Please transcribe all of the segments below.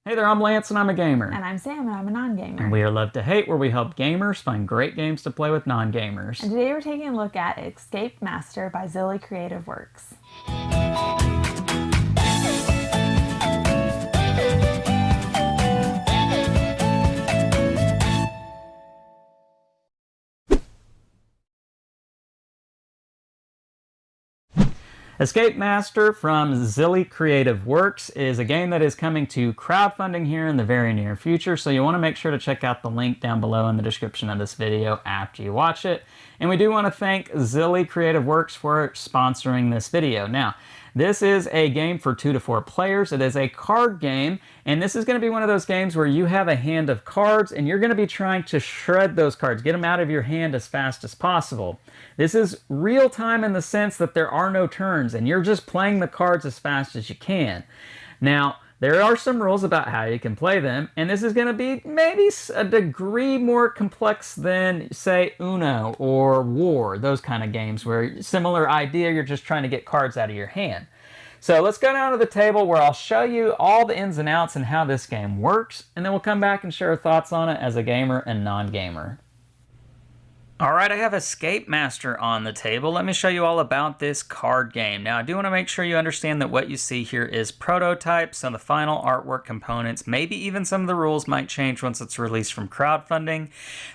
Hey there, I'm Lance and I'm a gamer. And I'm Sam and I'm a non-gamer. And we are Love to Hate, where we help gamers find great games to play with non-gamers. And today we're taking a look at Escape Master by Zilly Creative Works. Escape Master from Zilly Creative Works is a game that is coming to crowdfunding here in the very near future, so you want to make sure to check out the link down below in the description of this video after you watch it. And we do want to thank Zilly Creative Works for sponsoring this video. Now, this is a game for 2 to 4 players. It is a card game, and this is going to be one of those games where you have a hand of cards and you're going to be trying to shred those cards, get them out of your hand as fast as possible. This is real time in the sense that there are no turns and you're just playing the cards as fast as you can. Now, there are some rules about how you can play them, and this is going to be maybe a degree more complex than, say, Uno or War, those kind of games where similar idea, you're just trying to get cards out of your hand. So let's go down to the table where I'll show you all the ins and outs and how this game works, and then we'll come back and share our thoughts on it as a gamer and non-gamer. Alright, I have Escape Master on the table. Let me show you all about this card game. Now, I do want to make sure you understand that what you see here is prototype, so the final artwork components, maybe even some of the rules might change once it's released from crowdfunding.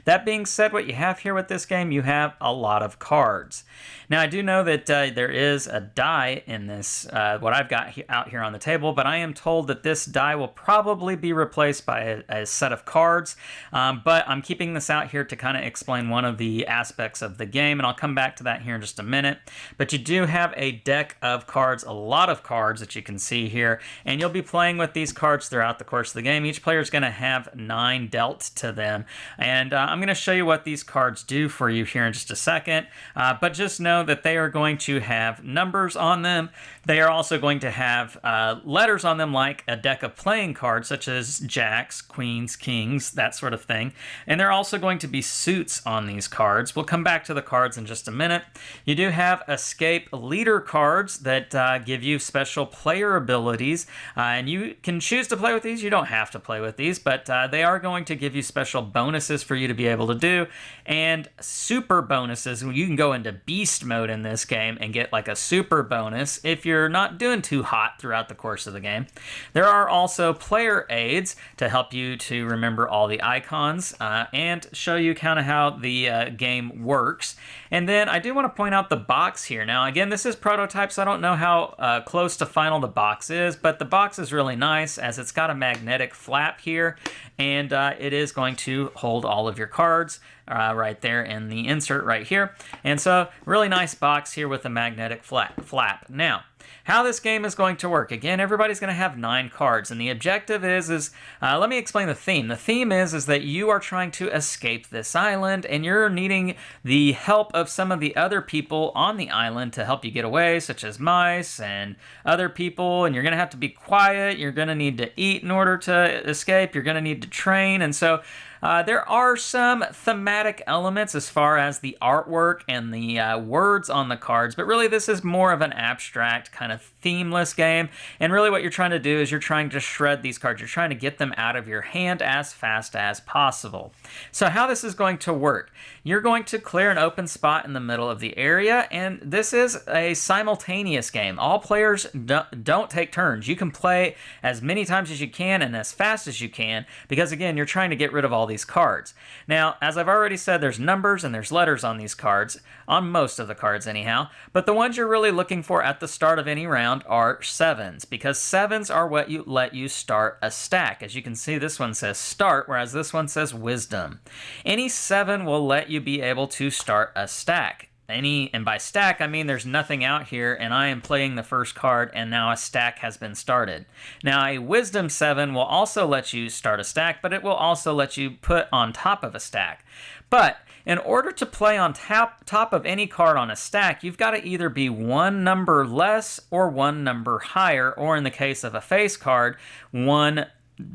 That being said, what you have here with this game, you have a lot of cards. Now, I do know that there is a die in this, what I've got out here on the table, but I am told that this die will probably be replaced by a set of cards, but I'm keeping this out here to kind of explain one of the aspects of the game, and I'll come back to that here in just a minute. But you do have a deck of cards, a lot of cards that you can see here, and you'll be playing with these cards throughout the course of the game. Each player is going to have 9 dealt to them, and I'm going to show you what these cards do for you here in just a second, but just know that they are going to have numbers on them. They are also going to have letters on them, like a deck of playing cards such as jacks, queens, kings, that sort of thing, and they're also going to be suits on these cards. We'll come back to the cards in just a minute. You do have escape leader cards that give you special player abilities, and you can choose to play with these. You don't have to play with these, but they are going to give you special bonuses for you to be able to do, and super bonuses. You can go into beast mode in this game and get like a super bonus if you're not doing too hot throughout the course of the game. There are also player aids to help you to remember all the icons and show you kind of how the game works. And then I do want to point out the box here. Now, again, this is prototype, so I don't know how close to final the box is, but the box is really nice as it's got a magnetic flap here, and it is going to hold all of your cards right there in the insert right here. And so, really nice box here with a magnetic flap. Now, how this game is going to work. Again, everybody's going to have 9 cards, and the objective is let me explain the theme. The theme is that you are trying to escape this island, and you're needing the help of some of the other people on the island to help you get away, such as mice and other people, and you're going to have to be quiet. You're going to need to eat in order to escape. You're going to need to train, and so there are some thematic elements as far as the artwork and the words on the cards, but really this is more of an abstract kind of themeless game, and really what you're trying to do is you're trying to shred these cards. You're trying to get them out of your hand as fast as possible. So how this is going to work, you're going to clear an open spot in the middle of the area, and this is a simultaneous game. All players don't take turns. You can play as many times as you can and as fast as you can, because again, you're trying to get rid of all these cards. Now, as I've already said, there's numbers and there's letters on these cards, on most of the cards anyhow, but the ones you're really looking for at the start of any round are 7s, because 7s are what let you start a stack. As you can see, this one says start, whereas this one says wisdom. Any 7 will let you be able to start a stack. And by stack, I mean there's nothing out here, and I am playing the first card, and now a stack has been started. Now, a Wisdom 7 will also let you start a stack, but it will also let you put on top of a stack. But in order to play on top of any card on a stack, you've got to either be 1 number less or 1 number higher, or in the case of a face card, 1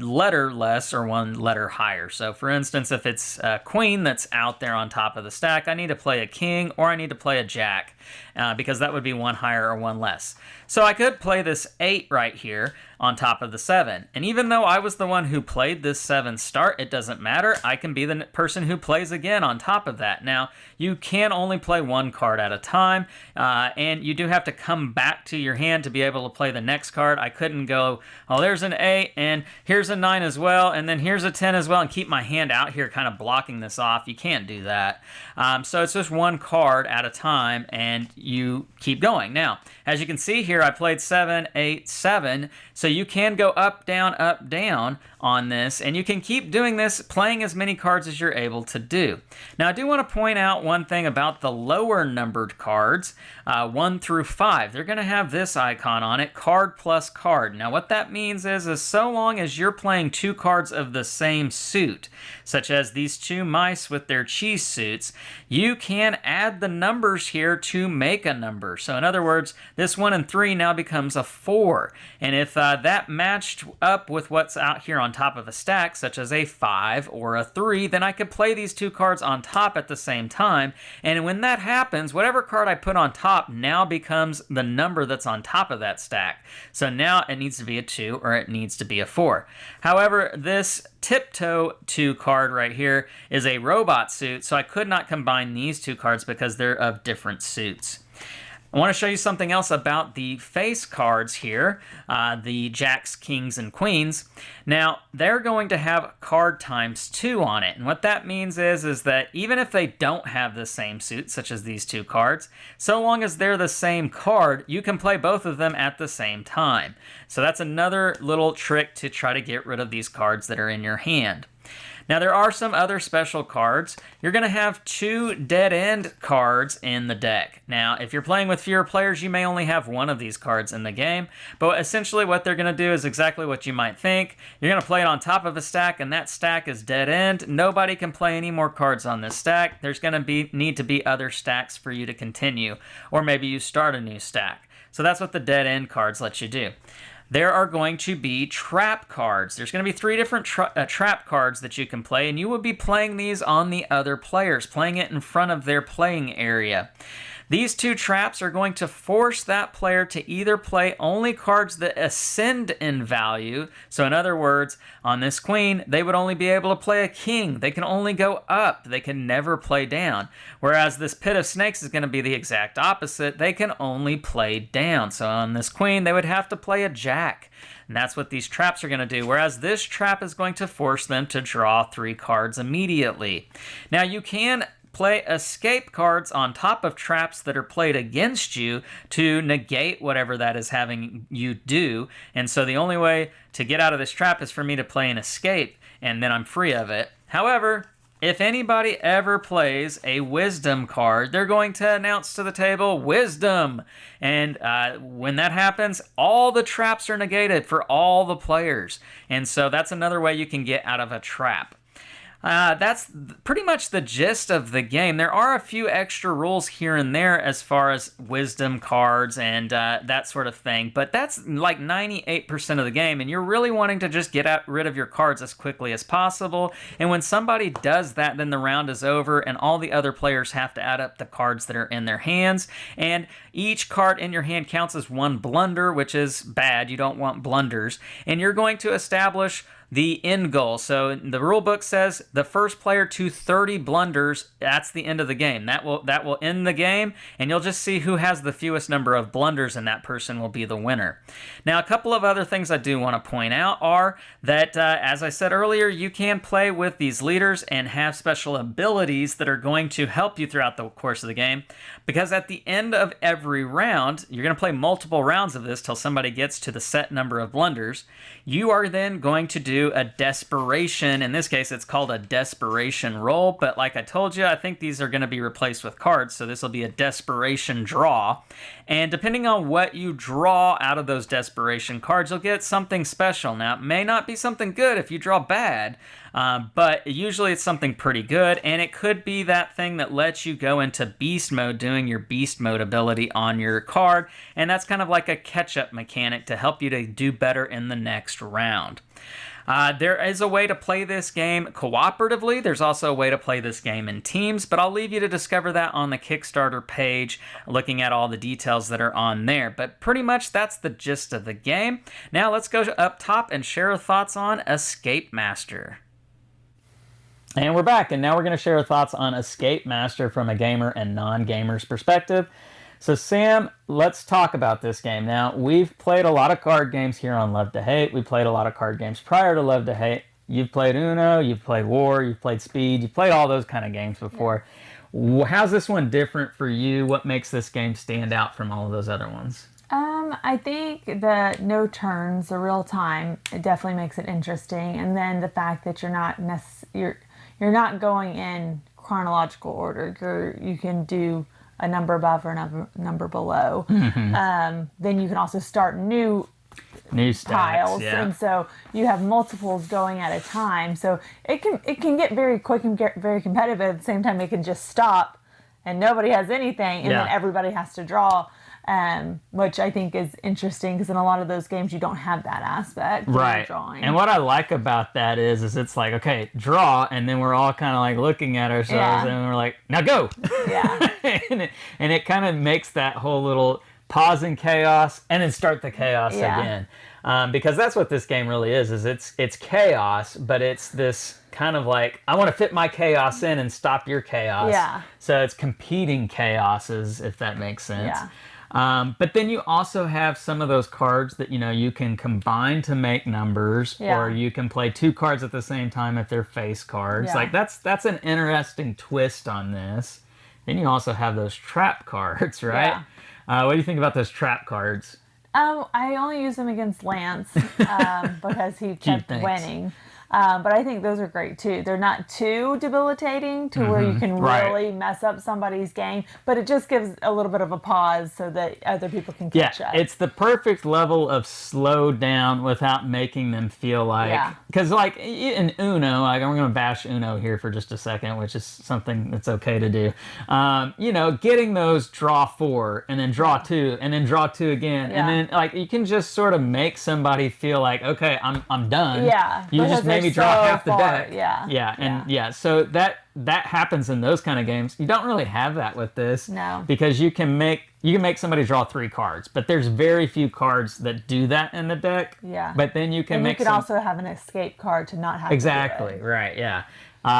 letter less or 1 letter higher. So for instance, if it's a queen that's out there on top of the stack, I need to play a king or I need to play a jack. because that would be one higher or one less. So I could play this 8 right here on top of the 7. And even though I was the one who played this 7 start, it doesn't matter. I can be the person who plays again on top of that. Now, you can only play one card at a time, and you do have to come back to your hand to be able to play the next card. I couldn't go, oh, there's an 8, and here's a 9 as well, and then here's a 10 as well, and keep my hand out here kind of blocking this off. You can't do that. So it's just one card at a time, and you keep going. Now, as you can see here, I played 7, 8, 7, so you can go up, down on this, and you can keep doing this, playing as many cards as you're able to do. Now, I do want to point out one thing about the lower numbered cards, 1 through 5. They're going to have this icon on it, card plus card. Now, what that means is so long as you're playing 2 cards of the same suit, such as these 2 mice with their cheese suits, you can add the numbers here to make a number. So in other words, this 1 and 3 now becomes a 4. And if that matched up with what's out here on top of a stack, such as a 5 or a 3, then I could play these 2 cards on top at the same time. And when that happens, whatever card I put on top now becomes the number that's on top of that stack. So now it needs to be a 2 or it needs to be a 4. However, this Tiptoe 2 card right here is a robot suit, so I could not combine these 2 cards because they're of different suits. I want to show you something else about the face cards here, the jacks, kings, and queens. Now, they're going to have card times 2 on it, and what that means is that even if they don't have the same suit, such as these 2 cards, so long as they're the same card, you can play both of them at the same time. So that's another little trick to try to get rid of these cards that are in your hand. Now, there are some other special cards. You're going to have 2 dead-end cards in the deck. Now, if you're playing with fewer players, you may only have 1 of these cards in the game, but essentially what they're going to do is exactly what you might think. You're going to play it on top of a stack, and that stack is dead-end. Nobody can play any more cards on this stack. There's going to need to be other stacks for you to continue, or maybe you start a new stack. So that's what the dead-end cards let you do. There are going to be trap cards. There's going to be 3 different trap cards that you can play, and you will be playing these on the other players, playing it in front of their playing area. These 2 traps are going to force that player to either play only cards that ascend in value. So in other words, on this queen, they would only be able to play a king. They can only go up. They can never play down. Whereas this pit of snakes is going to be the exact opposite. They can only play down. So on this queen, they would have to play a jack. And that's what these traps are going to do. Whereas this trap is going to force them to draw 3 cards immediately. Now you can play escape cards on top of traps that are played against you to negate whatever that is having you do. And so the only way to get out of this trap is for me to play an escape, and then I'm free of it. However, if anybody ever plays a wisdom card, they're going to announce to the table, wisdom. And when that happens, all the traps are negated for all the players. And so that's another way you can get out of a trap. That's pretty much the gist of the game. There are a few extra rules here and there as far as wisdom cards and that sort of thing, but that's like 98% of the game, and you're really wanting to just get rid of your cards as quickly as possible. And when somebody does that, then the round is over, and all the other players have to add up the cards that are in their hands, and each card in your hand counts as 1 blunder, which is bad. You don't want blunders, and you're going to establish the end goal. So the rule book says the first player to 30 blunders, that's the end of the game. That will end the game, and you'll just see who has the fewest number of blunders, and that person will be the winner. Now, a couple of other things I do want to point out are that, as I said earlier, you can play with these leaders and have special abilities that are going to help you throughout the course of the game, because at the end of every round, you're going to play multiple rounds of this till somebody gets to the set number of blunders. You are then going to do a desperation. In this case, it's called a desperation roll, but like I told you, I think these are going to be replaced with cards, so this will be a desperation draw. And depending on what you draw out of those desperation cards, you'll get something special. Now, it may not be something good if you draw bad, but usually it's something pretty good, and it could be that thing that lets you go into beast mode, doing your beast mode ability on your card, and that's kind of like a catch-up mechanic to help you to do better in the next round. There is a way to play this game cooperatively. There's also a way to play this game in teams, but I'll leave you to discover that on the Kickstarter page, looking at all the details that are on there. But pretty much that's the gist of the game. Now let's go up top and share our thoughts on Escape Master. And we're back, and now we're going to share our thoughts on Escape Master from a gamer and non-gamer's perspective. So Sam, let's talk about this game. Now, we've played a lot of card games here on Love to Hate. We played a lot of card games prior to Love to Hate. You've played Uno, you've played War, you've played Speed, you've played all those kind of games before. Yeah. How's this one different for you? What makes this game stand out from all of those other ones? I think the no turns, the real time, it definitely makes it interesting. And then the fact that you're not going in chronological order. You can do a number above or a number below. Mm-hmm. Then you can also start new stacks, tiles, and so you have multiples going at a time. So it can get very quick and get very competitive. At the same time, it can just stop, and nobody has anything, and then everybody has to draw. Which I think is interesting because in a lot of those games you don't have that aspect. Right. Drawing. And what I like about that is it's like, okay, draw, and then we're all kind of like looking at ourselves and we're like, now go. Yeah. and it kind of makes that whole little pause in chaos and then start the chaos again. Because that's what this game really is it's chaos, but it's this kind of like, I want to fit my chaos in and stop your chaos. Yeah. So it's competing chaoses, if that makes sense. Yeah. But then you also have some of those cards that, you can combine to make numbers, or you can play two cards at the same time if they're face cards. Like that's an interesting twist on this. Then you also have those trap cards, right? Yeah. What do you think about those trap cards? I only use them against Lance because he kept winning. But I think those are great too. They're not too debilitating to where you can really mess up somebody's game, but it just gives a little bit of a pause so that other people can catch up. It's the perfect level of slow down without making them feel like, because like in Uno, like I'm going to bash Uno here for just a second, which is something that's okay to do. Getting those draw 4 and then draw 2 and then draw 2 again, and then like you can just sort of make somebody feel like, okay, I'm done. Yeah. You just maybe draw half the deck. So that happens in those kind of games. You don't really have that with this. No. Because you can make somebody draw 3 cards, but there's very few cards that do that in the deck. Yeah. But then you can also have an escape card to not have to do it. Right, yeah.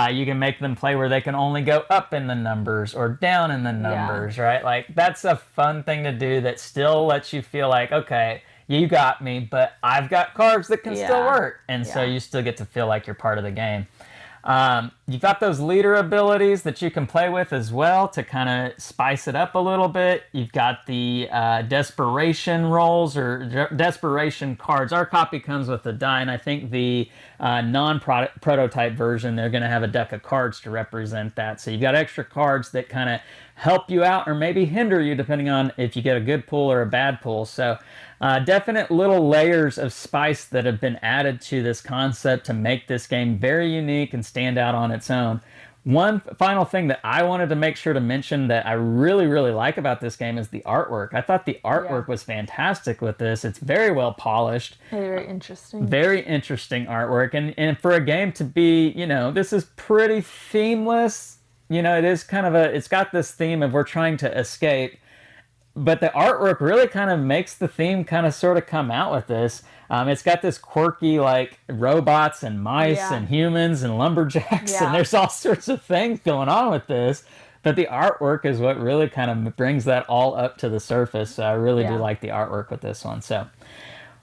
You can make them play where they can only go up in the numbers or down in the numbers, right? Like that's a fun thing to do that still lets you feel like, okay, you got me, but I've got cards that can still work. And so you still get to feel like you're part of the game. You've got those leader abilities that you can play with as well to kind of spice it up a little bit. You've got the desperation rolls or desperation cards. Our copy comes with a die, and I think the non-prototype version, they're going to have a deck of cards to represent that. So you've got extra cards that kind of help you out or maybe hinder you depending on if you get a good pull or a bad pull. So definite little layers of spice that have been added to this concept to make this game very unique and stand out on its own. One final thing that I wanted to make sure to mention that I really, really like about this game is the artwork. I thought the artwork was fantastic with this. It's very well polished. Very interesting. Very interesting artwork. And for a game to be, this is pretty themeless. It is kind of it's got this theme of we're trying to escape. But the artwork really kind of makes the theme kind of sort of come out with this. It's got this quirky like robots and mice and humans and lumberjacks and there's all sorts of things going on with this. But the artwork is what really kind of brings that all up to the surface. So I really do like the artwork with this one. So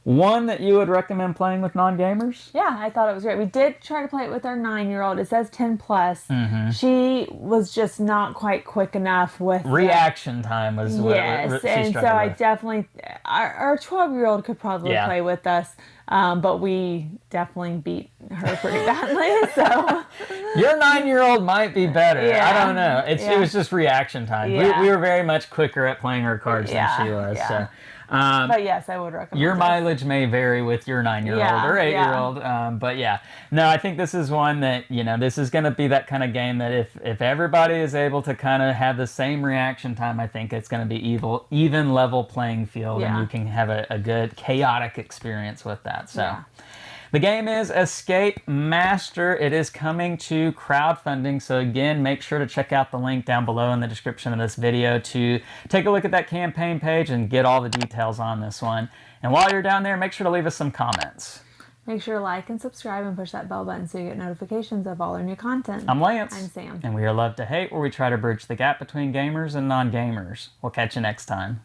one that you would recommend playing with non-gamers? Yeah, I thought it was great. We did try to play it with our 9-year-old. It says 10 plus. Mm-hmm. She was just not quite quick enough with reaction time was what she and so I definitely our 12-year-old could probably play with us, but we definitely beat her pretty badly. So your 9-year-old might be better. I don't know. It was just reaction time. We were very much quicker at playing her cards than she was. So. But yes, I would recommend your mileage may vary with your 9-year-old or 8-year-old. But no, I think this is one that, this is going to be that kind of game that if everybody is able to kind of have the same reaction time, I think it's going to be even level playing field and you can have a good chaotic experience with that. So The game is Escape Master. It is coming to crowdfunding. So again, make sure to check out the link down below in the description of this video to take a look at that campaign page and get all the details on this one. And while you're down there, make sure to leave us some comments. Make sure to like and subscribe and push that bell button so you get notifications of all our new content. I'm Lance. I'm Sam. And we are Love to Hate, where we try to bridge the gap between gamers and non-gamers. We'll catch you next time.